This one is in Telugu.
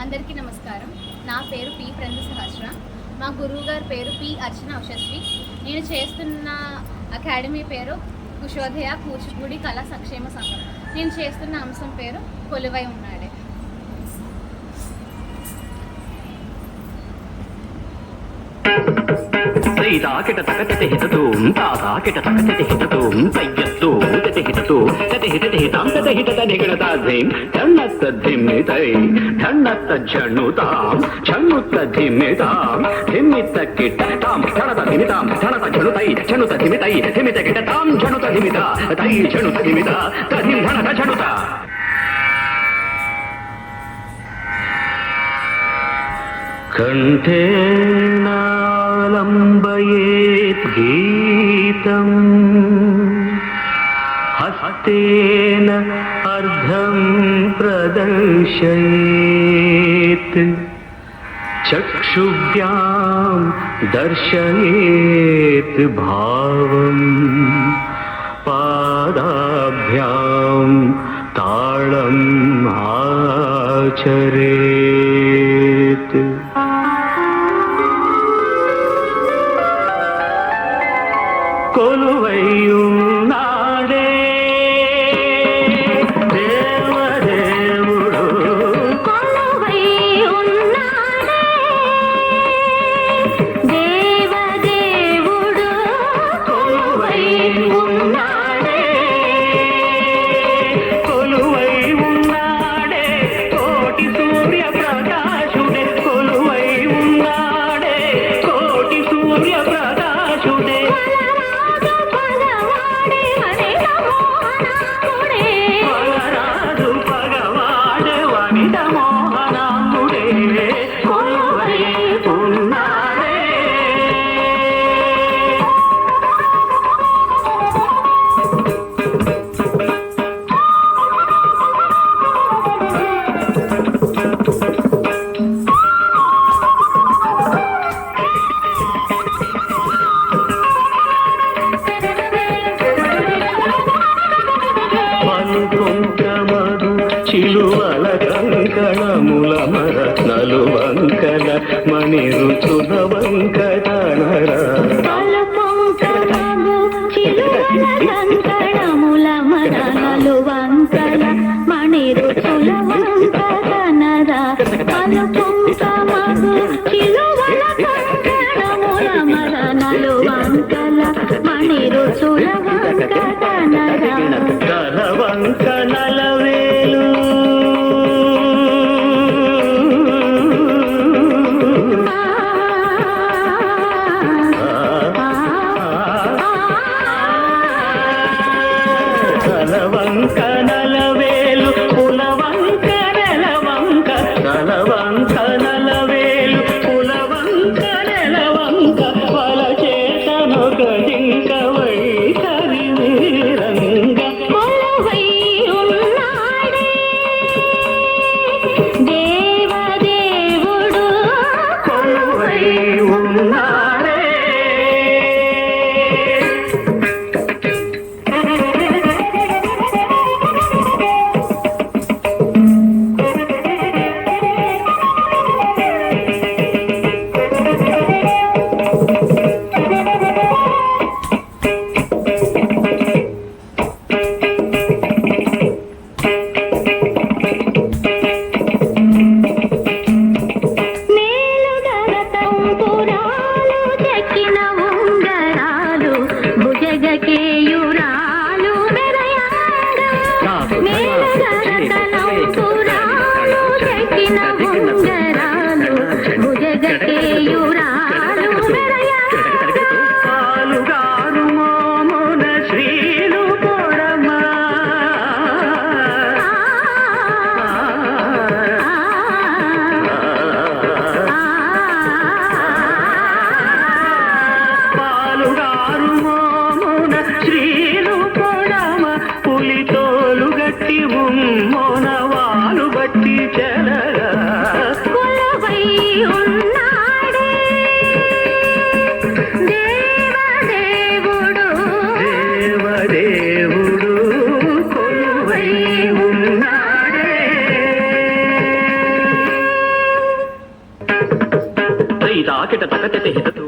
అందరికీ నమస్కారం. నా పేరు పి ప్రంద సహస్ర. మా గురువు గారి పేరు పి అర్చన ఉషశ్రీ. నేను చేస్తున్న అకాడమీ పేరు కుశోదయ కూచిపూడి కళా సంక్షేమ సంఘం. నేను చేస్తున్న అంశం పేరు కొలువై ఉన్నాడే. కిట తకటి హితూం తాతా కిట తకటి హితూం తయ్యత్తు తతి హితూ తతి హితతి హితాం తతి హితత నిగణతాధిం ధన్నత్త ధిమ్మితై ధన్నత్త ఝణుతాం ఝణుత్త ధిమ్మితాం ధిమ్మిత కిట తాం ధనత ధిమితాం ధనత ఝణుతై ఝణుత ధిమితై ధిమిత కిట తాం ఝణుత ధిమిత తై ఝణుత ధిమిత తధిం ధనత ఝణుత. కంఠేనాలంబయేత్ గీతం హస్తేన అర్ధం ప్రదర్శయేత్ చక్షుభ్యాం దర్శయేత్ భావం పాదాభ్యాం తాళం ఆచరేత్. కొలువైయున్నాడే దేవదేవుడు కొలువైయున్నాడే దేవదేవుడు కొలువైయున్నాడే కొలువైయున్నాడే కోటి సూర్య ప్రకాశుడే కొలువైయున్నాడే కోటి సూర్య ప్రకాశుడే వరరాజు పగవాడే వనిత మోహనాంబుడే కొలువై ఉన్నాడే. పలుకొంకమదు చిలువల కంకణముల మరత్నలు వంకల మణి రుచుల వంకటనర పలుపొంకమగు చిలువల కంకణముల మరణలు వంకల మణి రుచుల వంకటనర పలుపొంకమగు చిలువల కంకణముల మరణలు వంకల మణి రుచుల వంకటనర గల వంకనల వేలు కలవంక నలవేలు కులవంక నెలవంక కలవంక నలవేలు కులవంక నెలవంక వల చేతనొక జింక వైఖరి వీరంగ కొలువై ఉన్నాడే దేవదేవుడు కొలువై ఉన్నాడే. తాకిట తకటెట హితతు